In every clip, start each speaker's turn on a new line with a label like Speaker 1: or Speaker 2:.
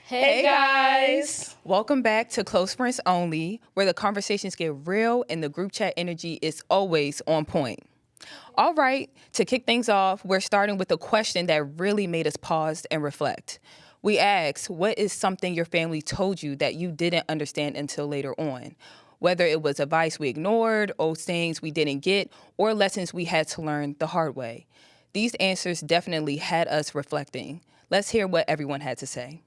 Speaker 1: Hey guys!
Speaker 2: Welcome back to Close Friends Only, where the conversations get real and the group chat energy is always on point. All right, to kick things off, we're starting with a question that really made us pause and reflect. We asked, what is something your family told you that you didn't understand until later on? Whether it was advice we ignored, old sayings we didn't get, or lessons we had to learn the hard way. These answers definitely had us reflecting. Let's hear what everyone had to say.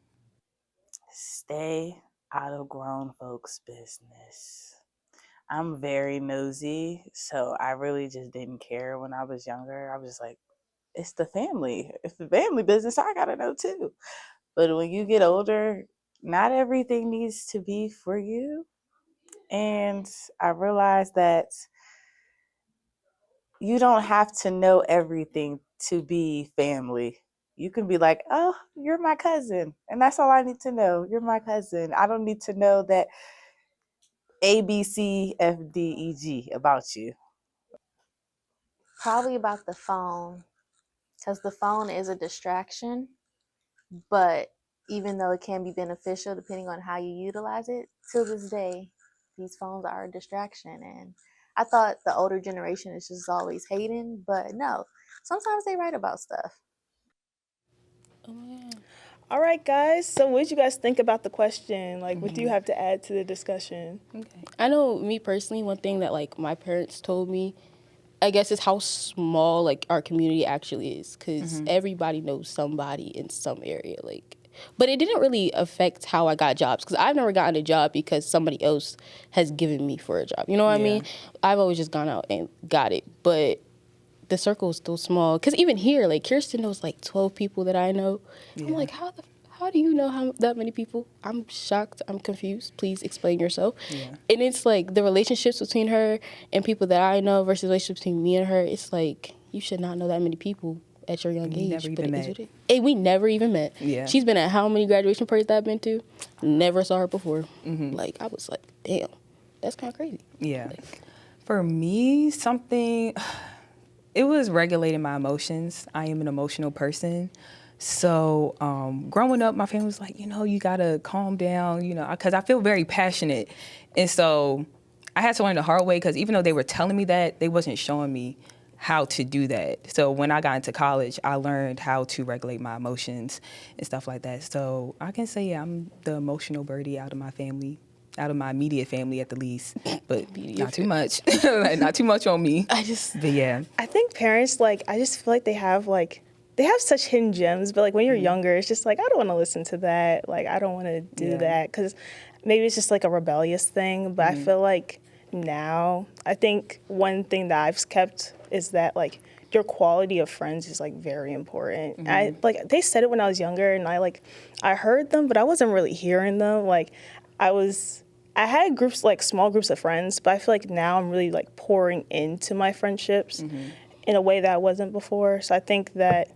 Speaker 1: Stay out of grown folks' business. I'm very nosy, so I really just didn't care when I was younger. I was just like, it's the family. It's the family business. I gotta know too. But when you get older, not everything needs to be for you. And I realized that you don't have to know everything to be family. You can be like, oh, you're my cousin. And that's all I need to know. You're my cousin. I don't need to know that A, B, C, F, D, E, G about you.
Speaker 3: Probably about the phone, because the phone is a distraction, but even though it can be beneficial depending on how you utilize it, to this day, these phones are a distraction. And I thought the older generation is just always hating, but no, sometimes they write about stuff.
Speaker 4: All right, guys. So, what did you guys think about the question? Like, what do you have to add to the discussion?
Speaker 2: Okay.
Speaker 5: I know me personally, one thing that like my parents told me, I guess, is how small like our community actually is, because everybody knows somebody in some area. Like, but it didn't really affect how I got jobs, because I've never gotten a job because somebody else has given me for a job. You know what I mean? I've always just gone out and got it, but the circle is still small. Because even here, like Kirsten knows like 12 people that I know. Yeah. I'm like, how do you know that many people? I'm shocked. I'm confused. Please explain yourself. Yeah. And it's like the relationships between her and people that I know versus relationships between me and her. It's like, you should not know that many people at your young age.
Speaker 2: Never even met.
Speaker 5: And we never even met.
Speaker 2: Yeah.
Speaker 5: She's been at how many graduation parties that I've been to? Never saw her before. Like, I was like, damn, that's kind of crazy.
Speaker 2: Yeah.
Speaker 5: Like,
Speaker 2: for me, it was regulating my emotions. I am an emotional person. So growing up, my family was like, you got to calm down, because I feel very passionate. And so I had to learn the hard way, because even though they were telling me that, they wasn't showing me how to do that. So when I got into college, I learned how to regulate my emotions and stuff like that. So I can say I'm the emotional birdie out of my family. Out of my immediate family, at the least, but not too much. Not too much on me. But yeah.
Speaker 4: I think parents, I just feel like they have such hidden gems, but when you're younger, it's just like, I don't want to listen to that. I don't want to do that, because maybe it's just a rebellious thing. But I feel like now, I think one thing that I've kept is that your quality of friends is very important. They said it when I was younger, and I heard them, but I wasn't really hearing them. I had groups, small groups of friends, but I feel like now I'm really pouring into my friendships in a way that I wasn't before. So I think that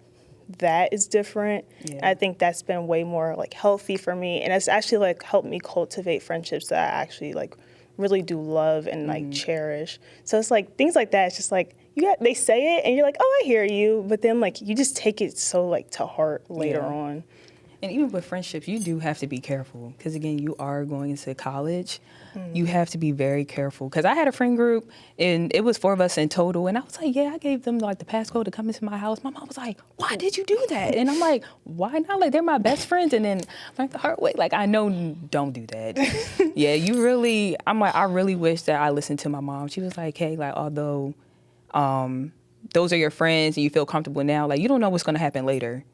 Speaker 4: is different. Yeah. I think that's been way more healthy for me, and it's actually helped me cultivate friendships that I actually really do love and cherish. So it's things like that. It's just they say it and you're like, oh, I hear you, but then you just take it so to heart later on.
Speaker 2: And even with friendships, you do have to be careful, because again, you are going into college. You have to be very careful, because I had a friend group and it was 4 of us in total, and I was like, yeah, I gave them the passcode to come into my house. My mom was like, why did you do that? And I'm like, why not? They're my best friends. And then the hard way, I know, don't do that. Yeah, I really wish that I listened to my mom. She was like, hey, although those are your friends and you feel comfortable now, you don't know what's going to happen later.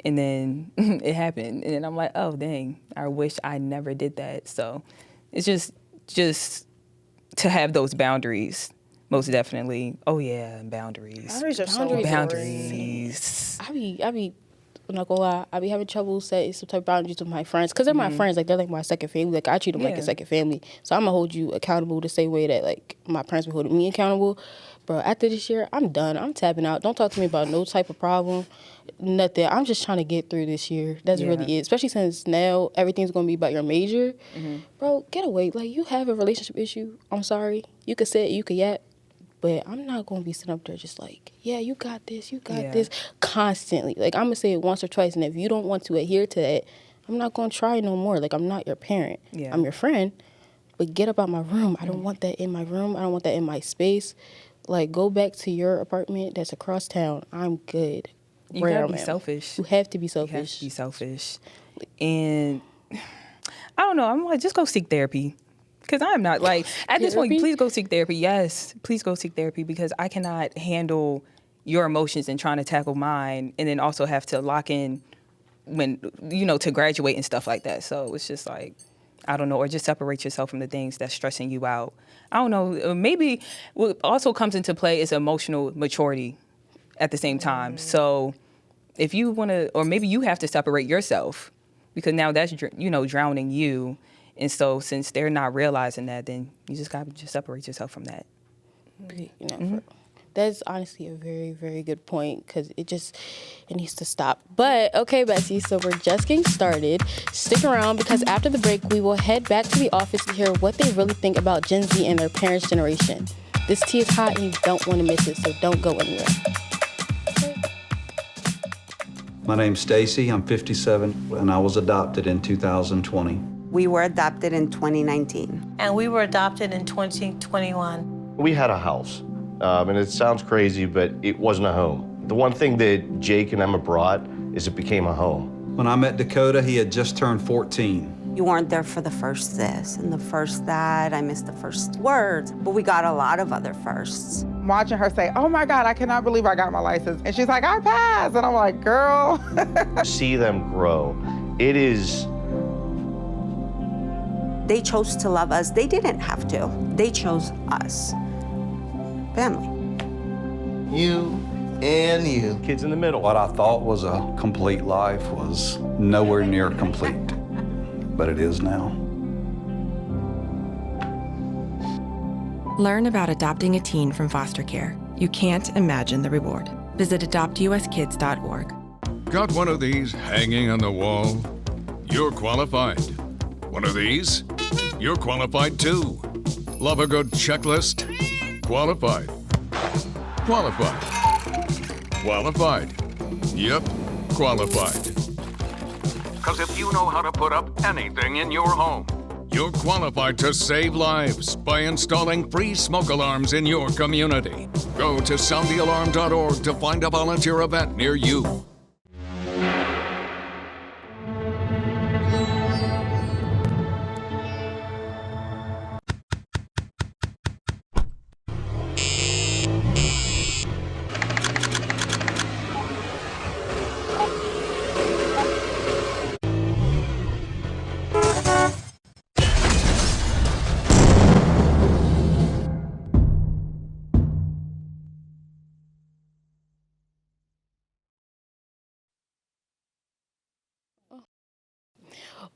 Speaker 2: And then it happened. And then I'm like, oh, dang, I wish I never did that. So it's just to have those boundaries, most definitely. Oh, yeah, boundaries.
Speaker 4: Boundaries are so
Speaker 2: boundaries.
Speaker 5: I be, I'm not gonna lie, I be having trouble setting some type of boundaries with my friends, because they're my friends. They're my second family. I treat them like a second family. So I'm gonna hold you accountable the same way that my parents be holding me accountable. Bro, after this year, I'm done. I'm tapping out. Don't talk to me about no type of problem, nothing. I'm just trying to get through this year. That's really it. Especially since now everything's gonna be about your major. Bro, get away. You have a relationship issue. I'm sorry. You could say it, you could yap, but I'm not gonna be sitting up there just yeah, you got this, this constantly. I'm gonna say it once or twice, and if you don't want to adhere to that, I'm not going to try no more. Like, I'm not your parent.
Speaker 2: Yeah.
Speaker 5: I'm your friend, but get up out my room. I don't want that in my room. I don't want that in my space. Like, go back to your apartment that's across town. I'm good.
Speaker 2: You
Speaker 5: where
Speaker 2: gotta
Speaker 5: I'm
Speaker 2: be
Speaker 5: at.
Speaker 2: selfish.
Speaker 5: You have to be
Speaker 2: You have
Speaker 5: selfish.
Speaker 2: to be selfish. And I don't know. I'm like, just go seek therapy. Because I'm not like, at this point,
Speaker 5: Therapy?
Speaker 2: please go seek therapy. Yes, please go seek therapy because I cannot handle your emotions and trying to tackle mine and then also have to lock in when, to graduate and stuff like that. So it's just like, I don't know, or just separate yourself from the things that's stressing you out. I don't know. Maybe what also comes into play is emotional maturity at the same time. So if you want to, or maybe you have to separate yourself because now that's, drowning you. And so since they're not realizing that, then you just got to just separate yourself from that.
Speaker 5: That's honestly a very, very good point because it needs to stop. But okay, Betsy, so we're just getting started. Stick around because after the break, we will head back to the office to hear what they really think about Gen Z and their parents' generation. This tea is hot and you don't want to miss it, so don't go anywhere.
Speaker 6: My name's Stacy, I'm 57, and I was adopted in 2020.
Speaker 7: We were adopted in 2019.
Speaker 8: And we were adopted in 2021.
Speaker 9: We had a house, and it sounds crazy, but it wasn't a home. The one thing that Jake and Emma brought is it became a home.
Speaker 6: When I met Dakota, he had just turned 14.
Speaker 7: You weren't there for the first this and the first that. I missed the first words, but we got a lot of other firsts.
Speaker 10: Watching her say, oh my God, I cannot believe I got my license. And she's like, I passed. And I'm like, girl.
Speaker 9: See them grow. It is.
Speaker 7: They chose to love us. They didn't have to. They chose us. Family.
Speaker 11: You and you.
Speaker 9: Kids in the middle.
Speaker 6: What I thought was a complete life was nowhere near complete, but it is now.
Speaker 12: Learn about adopting a teen from foster care. You can't imagine the reward. Visit adoptuskids.org.
Speaker 13: Got one of these hanging on the wall? You're qualified. One of these? You're qualified too. Love a good checklist? Qualified. Qualified. Qualified. Yep, qualified. Because if you know how to put up anything in your home, you're qualified to save lives by installing free smoke alarms in your community. Go to soundthealarm.org to find a volunteer event near you.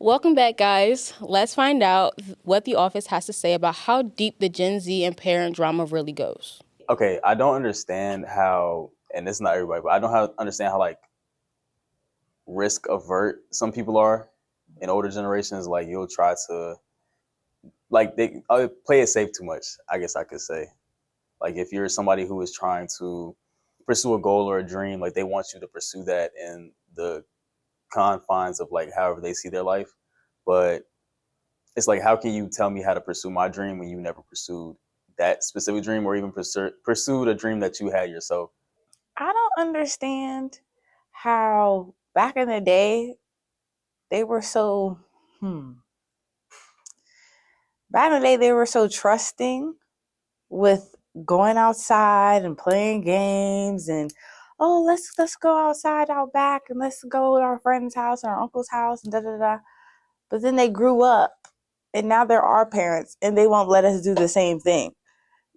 Speaker 5: Welcome back, guys. Let's find out what the office has to say about how deep the Gen Z and parent drama really goes.
Speaker 14: Okay, I don't understand how, and it's not everybody, but I don't understand how like risk avert some people are in older generations. Like you'll try to, like they play it safe too much, I guess I could say. Like if you're somebody who is trying to pursue a goal or a dream, like they want you to pursue that in the confines of like however they see their life. But it's like, how can you tell me how to pursue my dream when you never pursued that specific dream or even pursued a dream that you had yourself?
Speaker 1: I don't understand how back in the day they were so back in the day they were so trusting with going outside and playing games and let's go outside out back and let's go to our friend's house or our uncle's house and da da da. But then they grew up and now they're our parents and they won't let us do the same thing.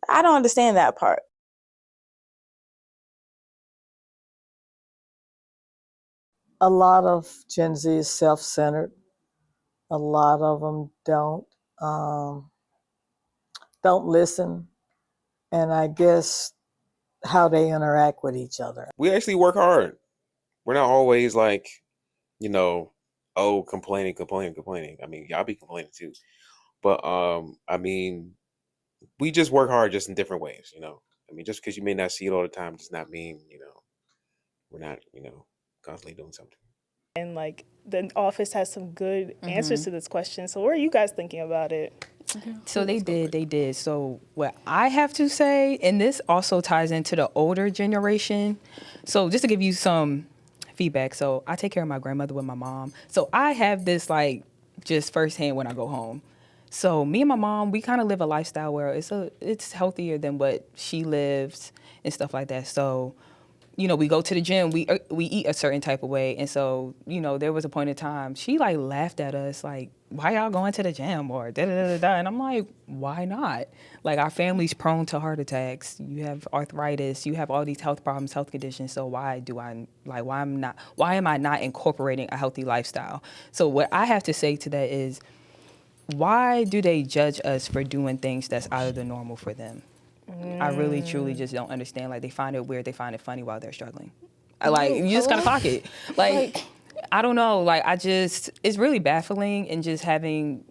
Speaker 1: I don't understand that part.
Speaker 15: A lot of Gen Z is self-centered. A lot of them don't listen. And I guess how they interact with each other.
Speaker 16: We actually work hard. We're not always like, complaining. I mean, y'all be complaining too. But I mean, we just work hard just in different ways, I mean, just because you may not see it all the time does not mean, we're not, constantly doing something.
Speaker 4: And like the office has some good answers to this question. So what are you guys thinking about it?
Speaker 2: So they did. So what I have to say, and this also ties into the older generation. So just to give you some feedback. So I take care of my grandmother with my mom. So I have this like just firsthand when I go home. So me and my mom, we kind of live a lifestyle where it's healthier than what she lives and stuff like that. So, you know, we go to the gym, we eat a certain type of way. And so, you know, there was a point in time, she like laughed at us like, why y'all going to the gym or da-da-da-da-da. And I'm like, why not? Like our family's prone to heart attacks. You have arthritis, you have all these health problems, health conditions. So why am I not incorporating a healthy lifestyle? So what I have to say to that is, why do they judge us for doing things that's out of the normal for them? I really, truly just don't understand. Like, they find it weird, they find it funny while they're struggling. Like, you just gotta clock it. Like, I don't know. Like, it's really baffling, and just having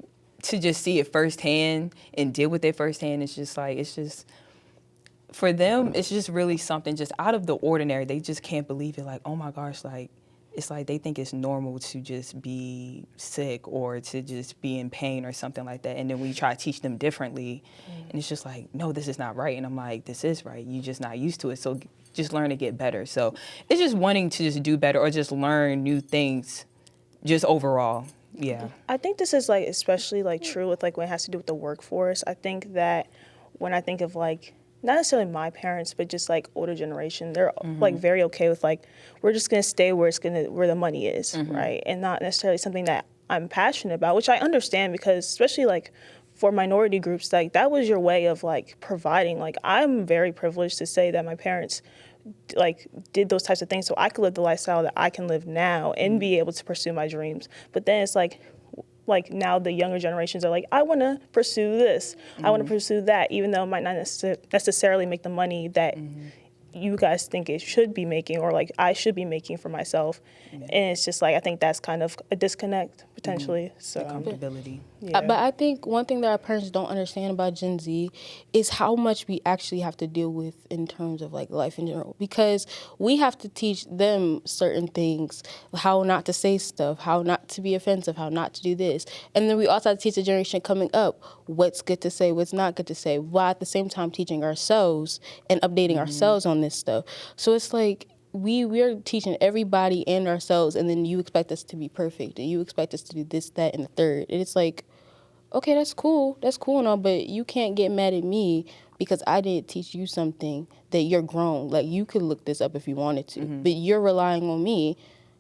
Speaker 2: to just see it firsthand and deal with it firsthand. It's just, for them, it's just really something just out of the ordinary. They just can't believe it. Like, oh my gosh, like, it's like they think it's normal to just be sick or to just be in pain or something like that. And then we try to teach them differently. And it's just like, no, this is not right. And I'm like, this is right. You're just not used to it. So just learn to get better. So it's just wanting to just do better or just learn new things just overall. Yeah.
Speaker 4: I think this is like especially like true with like when it has to do with the workforce. I think that when I think of like, not necessarily my parents, but just like older generation, they're like very okay with like, we're just gonna stay where the money is, right? And not necessarily something that I'm passionate about, which I understand because especially like for minority groups, like that was your way of like providing. Like I'm very privileged to say that my parents like did those types of things so I could live the lifestyle that I can live now and be able to pursue my dreams. But then it's like now the younger generations are like, I want to pursue this, I want to pursue that, even though it might not necessarily make the money that you guys think it should be making or like I should be making for myself. And it's just like, I think that's kind of a disconnect potentially. So
Speaker 2: the comfortability.
Speaker 5: But I think one thing that our parents don't understand about Gen Z is how much we actually have to deal with in terms of like life in general, because we have to teach them certain things, how not to say stuff, how not to be offensive, how not to do this. And then we also have to teach the generation coming up what's good to say, what's not good to say, while at the same time teaching ourselves and updating ourselves on this stuff. So it's like, we're teaching everybody and ourselves, and then you expect us to be perfect, and you expect us to do this, that, and the third. And it's like, okay, that's cool and all, but you can't get mad at me because I didn't teach you something that you're grown. Like, you could look this up if you wanted to, but you're relying on me.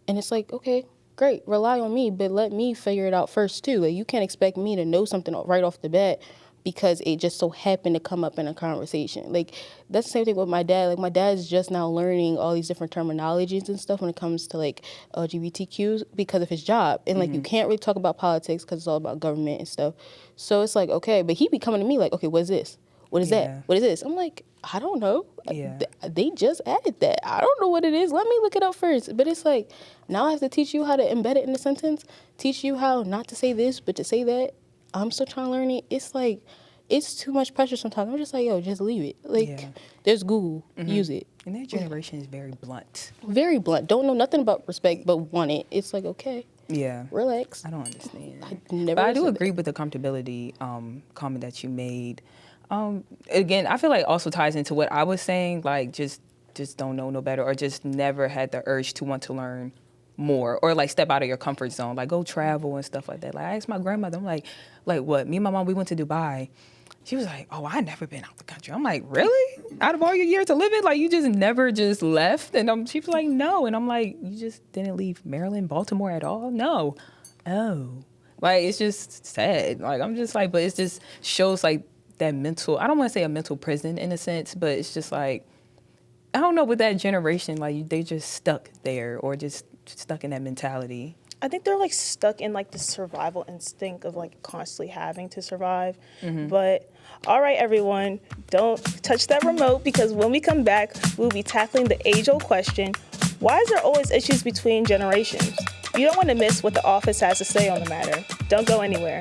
Speaker 5: And it's like, okay, great, rely on me, but let me figure it out first too. Like, you can't expect me to know something right off the bat because it just so happened to come up in a conversation. Like, that's the same thing with my dad. Like, my dad's just now learning all these different terminologies and stuff when it comes to, like, LGBTQs because of his job. And, like, you can't really talk about politics because it's all about government and stuff. So it's like, okay, but he be coming to me like, okay, what is this? What is that? What is this? I'm like, I don't know. They just added that. I don't know what it is. Let me look it up first. But it's like, now I have to teach you how to embed it in a sentence, teach you how not to say this, but to say that. I'm still trying to learn it. It's like, it's too much pressure sometimes. I'm just like, yo, just leave it. Like, there's Google. Use it.
Speaker 2: And that generation is very blunt.
Speaker 5: Very blunt. Don't know nothing about respect, but want it. It's like, okay.
Speaker 2: Yeah.
Speaker 5: Relax.
Speaker 2: I don't understand.
Speaker 5: But
Speaker 2: I do agree with the comfortability comment that you made. Again, I feel like also ties into what I was saying, like just don't know no better or just never had the urge to want to learn more or like step out of your comfort zone, like go travel and stuff like that. Like I asked my grandmother, I'm like what? Me and my mom, we went to Dubai. She was like, oh, I never been out the country. I'm like, really? Out of all your years to live it, like you just never just left? And she was like, no. And I'm like, you just didn't leave Maryland, Baltimore at all? No. Oh. Like, it's just sad. Like, I'm just like, but it just shows like that mental, I don't want to say a mental prison in a sense, but it's just like, I don't know, with that generation, like they just stuck there or just stuck in that mentality.
Speaker 4: I think they're like stuck in like the survival instinct of like constantly having to survive. But all right, everyone, don't touch that remote because when we come back, we'll be tackling the age-old question, why is there always issues between generations? You don't want to miss what the office has to say on the matter. Don't go anywhere.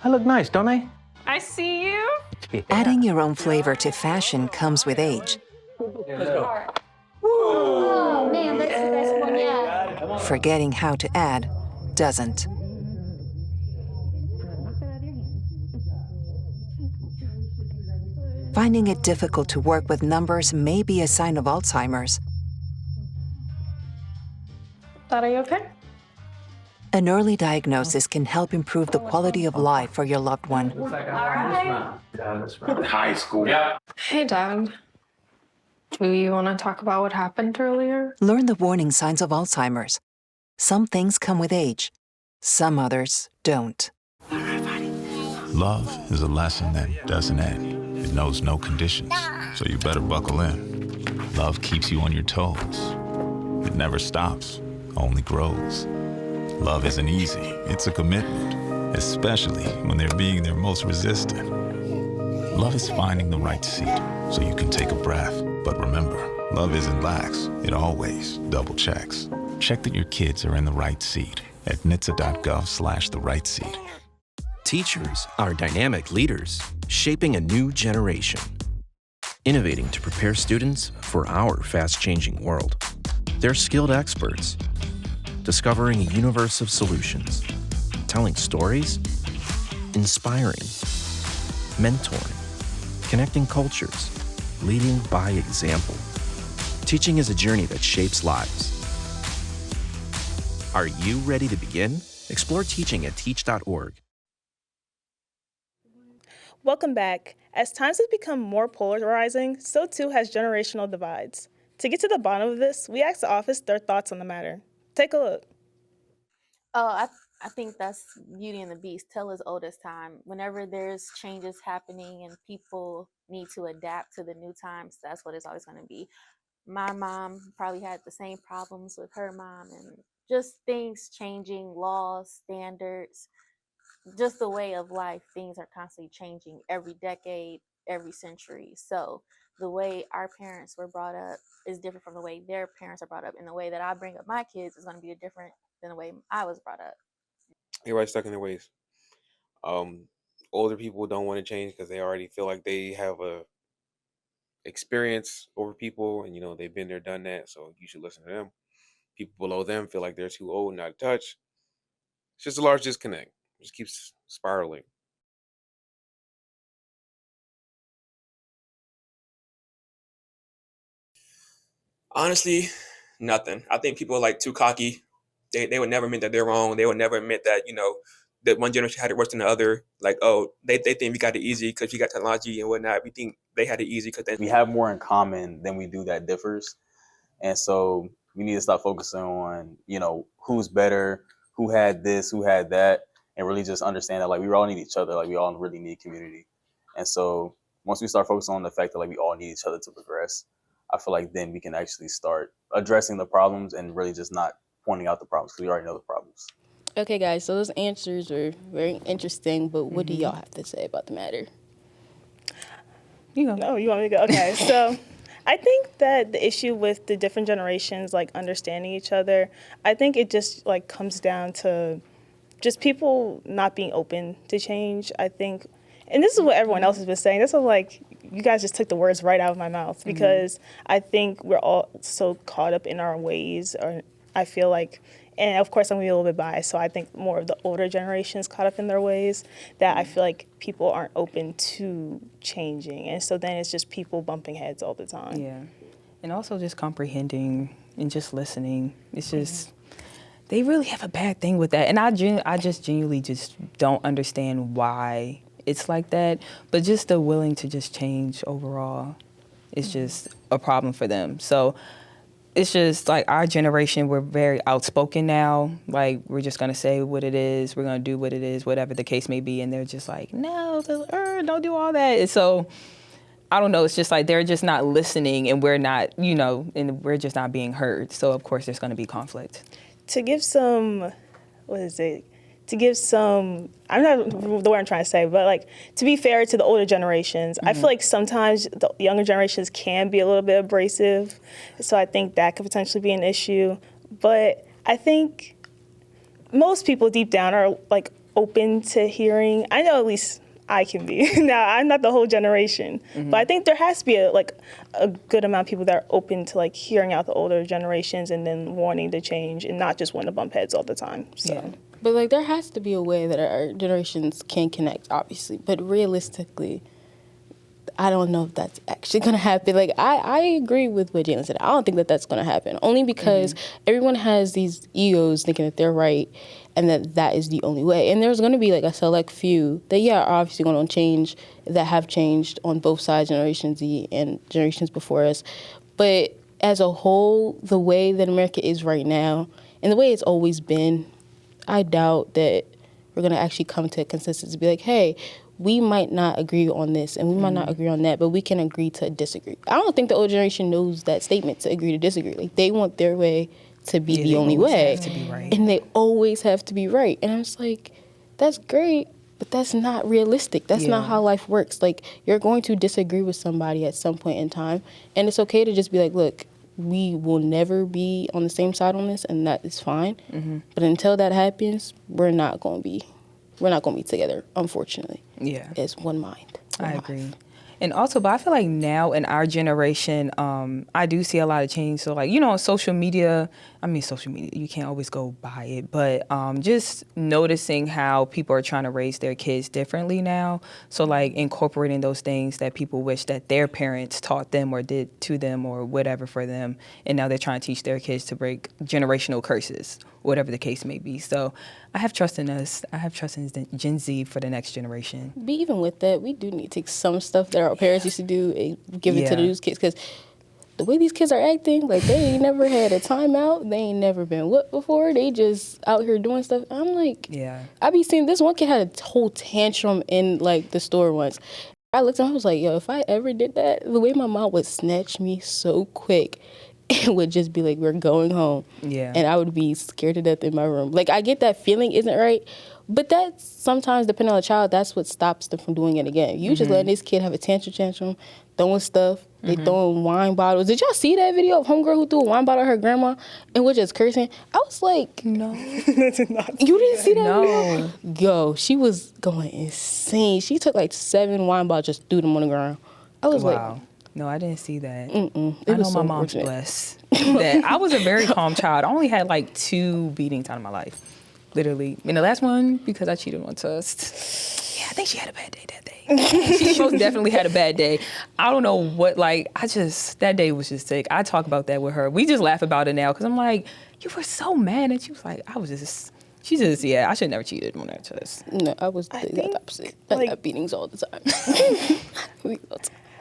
Speaker 17: I look nice, don't I?
Speaker 18: I see you.
Speaker 19: Adding your own flavor to fashion comes with age.
Speaker 3: Oh man, that's the best one yet.
Speaker 19: Forgetting how to add doesn't. Finding it difficult to work with numbers may be a sign of Alzheimer's.
Speaker 18: Dad, are you okay?
Speaker 19: An early diagnosis can help improve the quality of life for your loved one.
Speaker 17: High school. Yeah.
Speaker 18: Hey, Dad. Do you want to talk about what happened earlier?
Speaker 19: Learn the warning signs of Alzheimer's. Some things come with age. Some others don't.
Speaker 20: Love is a lesson that doesn't end. It knows no conditions, so you better buckle in. Love keeps you on your toes. It never stops, only grows. Love isn't easy, it's a commitment, especially when they're being their most resistant. Love is finding the right seat so you can take a breath. But remember, love isn't lax, it always double checks. Check that your kids are in the right seat at nhtsa.gov/the right seat.
Speaker 21: Teachers are dynamic leaders, shaping a new generation, innovating to prepare students for our fast-changing world. They're skilled experts, discovering a universe of solutions, telling stories, inspiring, mentoring, connecting cultures, leading by example. Teaching is a journey that shapes lives. Are you ready to begin? Explore teaching at teach.org.
Speaker 4: Welcome back. As times have become more polarizing, so too has generational divides. To get to the bottom of this, we asked the office their thoughts on the matter. Take a look.
Speaker 3: Oh, I think that's Beauty and the Beast. Tell as old as time. Whenever there's changes happening and people need to adapt to the new times, that's what it's always going to be. My mom probably had the same problems with her mom, and just things changing, laws, standards, just the way of life. Things are constantly changing every decade, every century. So the way our parents were brought up is different from the way their parents are brought up, and the way that I bring up my kids is going to be different than the way I was brought up.
Speaker 16: Everybody's stuck in their ways. Older people don't want to change because they already feel like they have a experience over people, and they've been there, done that. So you should listen to them. People below them feel like they're too old, not to touch. It's just a large disconnect. It just keeps spiraling.
Speaker 22: Honestly, nothing. I think people are like too cocky. They would never admit that they're wrong. They would never admit that, that one generation had it worse than the other. Like, oh, they think we got it easy because we got technology and whatnot. We think they had it easy because
Speaker 14: we have more in common than we do that differs. And so we need to stop focusing on, who's better, who had this, who had that, and really just understand that, like, we all need each other. Like, we all really need community. And so once we start focusing on the fact that, like, we all need each other to progress, I feel like then we can actually start addressing the problems and really just not pointing out the problems because we already know the problems.
Speaker 5: Okay, guys, so those answers are very interesting, but what do y'all have to say about the matter?
Speaker 4: You go. No, you want me to go? Okay, so I think that the issue with the different generations, like, understanding each other, I think it just, like, comes down to just people not being open to change, I think. And this is what everyone else has been saying. This is like, you guys just took the words right out of my mouth, because I think we're all so caught up in our ways, or I feel like, and of course I'm gonna be a little bit biased, so I think more of the older generations caught up in their ways, that I feel like people aren't open to changing. And so then it's just people bumping heads all the time.
Speaker 2: Yeah. And also just comprehending and just listening. It's just, they really have a bad thing with that. And I just genuinely just don't understand why it's like that. But just the willing to just change overall is just a problem for them. So it's just like our generation, we're very outspoken now. Like, we're just going to say what it is. We're going to do what it is, whatever the case may be. And they're just like, no, don't do all that. And so I don't know. It's just like they're just not listening, and we're not, and we're just not being heard. So, of course, there's going to be conflict.
Speaker 4: To give some, I'm not the word I'm trying to say, but like, to be fair to the older generations, I feel like sometimes the younger generations can be a little bit abrasive. So I think that could potentially be an issue. But I think most people deep down are like open to hearing. I know at least I can be. Now, I'm not the whole generation, but I think there has to be a good amount of people that are open to like hearing out the older generations and then wanting to change and not just want to bump heads all the time. So.
Speaker 5: Yeah. But like there has to be a way that our generations can connect, obviously. But realistically, I don't know if that's actually going to happen. Like, I agree with what Jalen said. I don't think that that's going to happen. Only because everyone has these egos thinking that they're right and that is the only way. And there's going to be, like, a select few that, yeah, are obviously going to change, that have changed on both sides, Generation Z and generations before us. But as a whole, the way that America is right now and the way it's always been, I doubt that we're going to actually come to a consensus to be like, hey, we might not agree on this and we might not agree on that, but we can agree to disagree. I don't think the old generation knows that statement, to agree to disagree. Like, they want their way to be the only way.
Speaker 2: Have to be right.
Speaker 5: And they always have to be right. And I'm just like, that's great, but that's not realistic. That's not how life works. Like, you're going to disagree with somebody at some point in time. And it's okay to just be like, look, we will never be on the same side on this, and that is fine. But until that happens, we're not going to be together, unfortunately.
Speaker 2: Yeah.
Speaker 5: As one mind.
Speaker 2: I agree. And also, but I feel like now in our generation, I do see a lot of change. So like, on social media, you can't always go by it, but just noticing how people are trying to raise their kids differently now. So like incorporating those things that people wish that their parents taught them or did to them or whatever for them. And now they're trying to teach their kids to break generational curses, whatever the case may be. So I have trust in us. I have trust in Gen Z for the next generation.
Speaker 5: But even with that, we do need to take some stuff that our parents used to do and give it to the new kids, because the way these kids are acting, like, they ain't never had a timeout. They ain't never been whipped before. They just out here doing stuff. I'm like, I be seeing this one kid had a whole tantrum in, like, the store once. I looked at him, I was like, yo, if I ever did that, the way my mom would snatch me so quick, it would just be like, we're going home.
Speaker 2: Yeah.
Speaker 5: And I would be scared to death in my room. Like, I get that feeling isn't right, but that's sometimes, depending on the child, that's what stops them from doing it again. You just letting this kid have a tantrum, throwing stuff. They throwing wine bottles. Did y'all see that video of homegirl who threw a wine bottle at her grandma and was just cursing? I was like, no.
Speaker 4: I did not.
Speaker 5: You didn't see that video? Yo, she was going insane. She took like 7 wine bottles, just threw them on the ground. I was like,
Speaker 2: no, I didn't see that.
Speaker 5: It
Speaker 2: I know
Speaker 5: was
Speaker 2: my
Speaker 5: so
Speaker 2: mom's
Speaker 5: unfortunate.
Speaker 2: blessed. That I was a very calm child. I only had like 2 beatings out of my life, literally. And the last one, because I cheated on Tust. Yeah, I think she had a bad day that day. She most definitely had a bad day. I don't know what, that day was just sick. I talk about that with her. We just laugh about it now because I'm like, you were so mad. And she was like, I should never cheated on that Tust.
Speaker 5: No, I was the exact opposite. I got beatings all the time.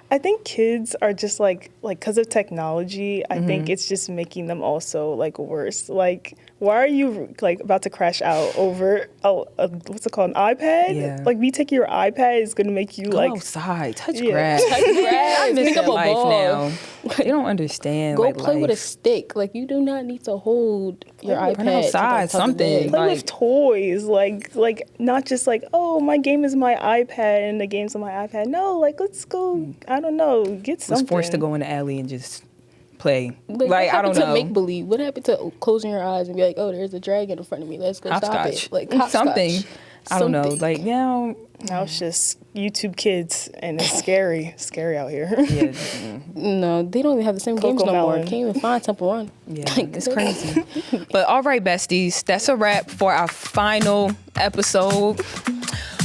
Speaker 4: I think kids are just like because of technology, I think it's just making them also like worse. Like, why are you like about to crash out over what's it called, an iPad?
Speaker 2: Yeah.
Speaker 4: Like, me taking your iPad is gonna make you
Speaker 2: Go
Speaker 4: like
Speaker 2: outside, touch grass.
Speaker 5: Touch grass.
Speaker 2: I miss
Speaker 5: Pick up
Speaker 2: that
Speaker 5: a
Speaker 2: life
Speaker 5: ball.
Speaker 2: now. They don't understand.
Speaker 5: Go
Speaker 2: like,
Speaker 5: play
Speaker 2: life.
Speaker 5: with a stick. Like, you do not need to hold your iPad.
Speaker 2: Run outside, something.
Speaker 4: play
Speaker 2: Like,
Speaker 4: with toys, like not just like, oh, my game is my iPad and the game's on my iPad. No, like, let's go. I don't know, get something.
Speaker 2: was forced to go in the alley and just play.
Speaker 5: Like,
Speaker 2: I don't
Speaker 5: what happened to
Speaker 2: know.
Speaker 5: make believe? What happened to closing your eyes and be like, oh, there's a dragon in front of me. Let's go stop
Speaker 2: Hopscotch.
Speaker 5: it. Like,
Speaker 2: Something.
Speaker 5: hopscotch.
Speaker 2: I don't know.
Speaker 5: Something.
Speaker 2: Like, now
Speaker 4: it's just YouTube Kids, and it's scary out here.
Speaker 2: Yeah.
Speaker 5: No, they don't even have the same games no more.
Speaker 4: Melon.
Speaker 5: Can't even find Temple Run.
Speaker 2: Yeah, it's crazy. But all right, besties, that's a wrap for our final episode.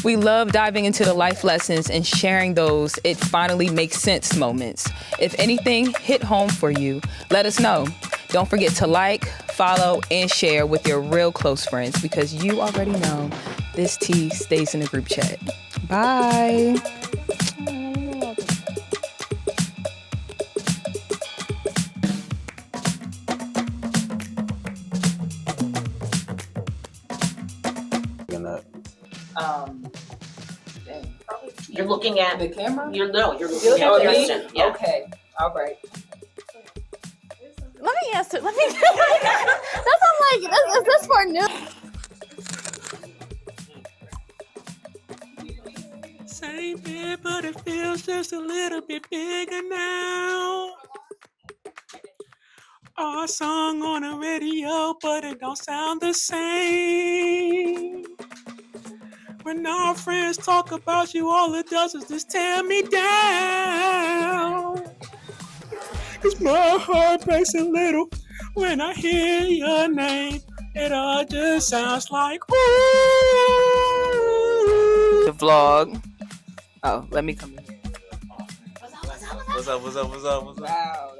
Speaker 2: We love diving into the life lessons and sharing those it finally makes sense moments. If anything hit home for you, let us know. Don't forget to like, follow, and share with your real close friends, because you already know this tea stays in the group chat. Bye.
Speaker 8: You're looking at
Speaker 2: the camera?
Speaker 8: You're looking at Kirsten. Yeah.
Speaker 2: Okay. All right.
Speaker 3: Let me answer. That's I'm like, is this for new?
Speaker 17: Same bed, but it feels just a little bit bigger now. Our song on the radio, but it don't sound the same. When our friends talk about you, all it does is just tear me down. 'Cause my heart breaks a little when I hear your name. It all just sounds like ooh.
Speaker 2: The vlog. Oh, let me come in here.
Speaker 14: What's up?
Speaker 2: Wow.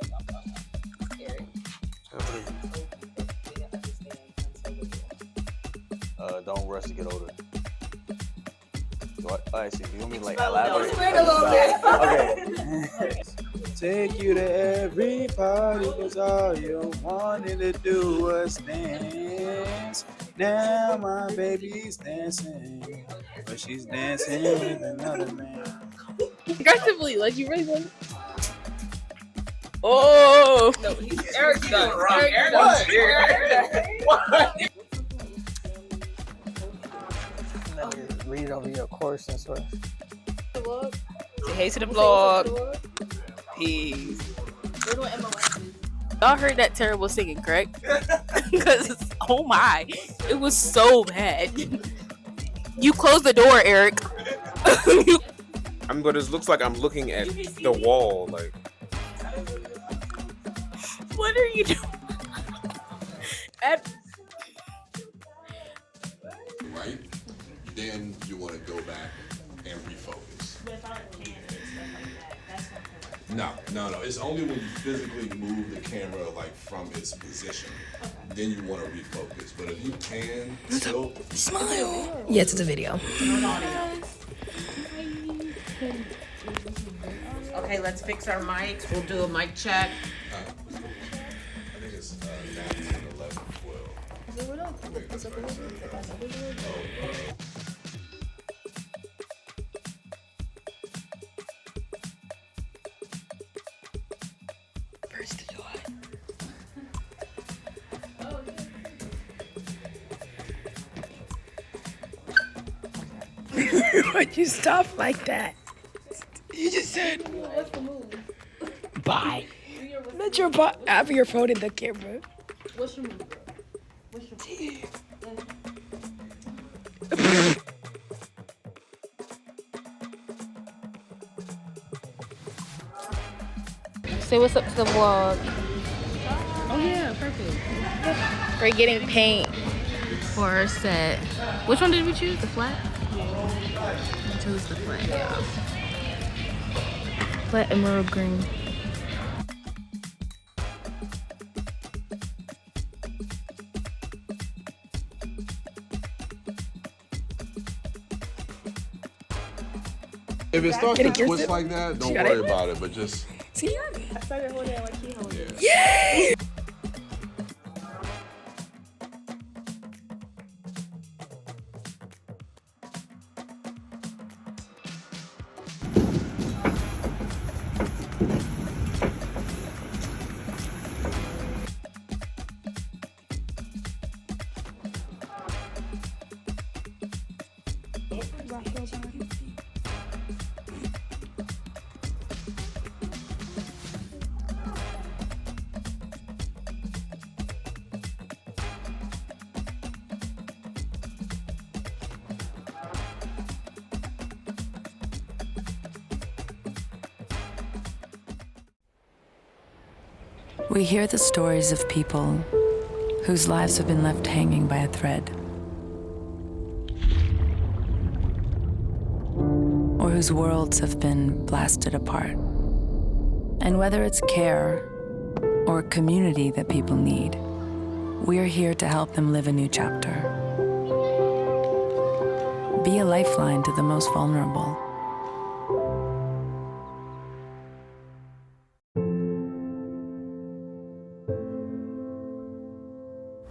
Speaker 14: Don't rush to get older. Actually, do you want me to like elaborate? Okay.
Speaker 7: Take you to every party, cause all you wanted to do was dance. Now my baby's dancing, but she's dancing with another man.
Speaker 5: Aggressively, like you really want.
Speaker 2: Oh!
Speaker 5: No,
Speaker 2: Eric's done.
Speaker 15: What? Let me read over your course and stuff.
Speaker 2: Say hey to the vlog. Peace.
Speaker 5: Y'all heard that terrible singing, correct? Because, oh my, it was so bad. You closed the door, Eric.
Speaker 16: But it looks like I'm looking at the wall, like.
Speaker 5: What are you doing?
Speaker 10: Right? Then you want to go back and refocus. No. It's only when you physically move the camera like from its position. Then you want to refocus. But if you can still
Speaker 23: smile. Yes, it's a video.
Speaker 8: Okay, let's fix our mics. We'll do a mic check.
Speaker 10: I think it's 9, 10, 11, 12.
Speaker 23: First to do it. Why'd you stop like that? You just said bye. Let your have your phone in the camera.
Speaker 5: What's your move, bro? What's your move? Say what's up to the vlog. Oh yeah, perfect. We're getting paint for our set. Which one did we choose? The flat? Yeah. We chose the flat, yeah. Flat emerald green.
Speaker 10: If it starts to twist like that, don't worry about it, but just...
Speaker 23: See?
Speaker 3: I started holding it like he held it.
Speaker 23: Yay!
Speaker 24: We hear the stories of people whose lives have been left hanging by a thread, or whose worlds have been blasted apart. And whether it's care or a community that people need, we're here to help them live a new chapter. Be a lifeline to the most vulnerable.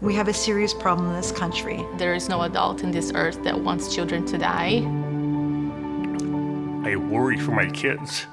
Speaker 25: We have a serious problem in this country.
Speaker 5: There is no adult in this earth that wants children to die.
Speaker 26: I worry for my kids.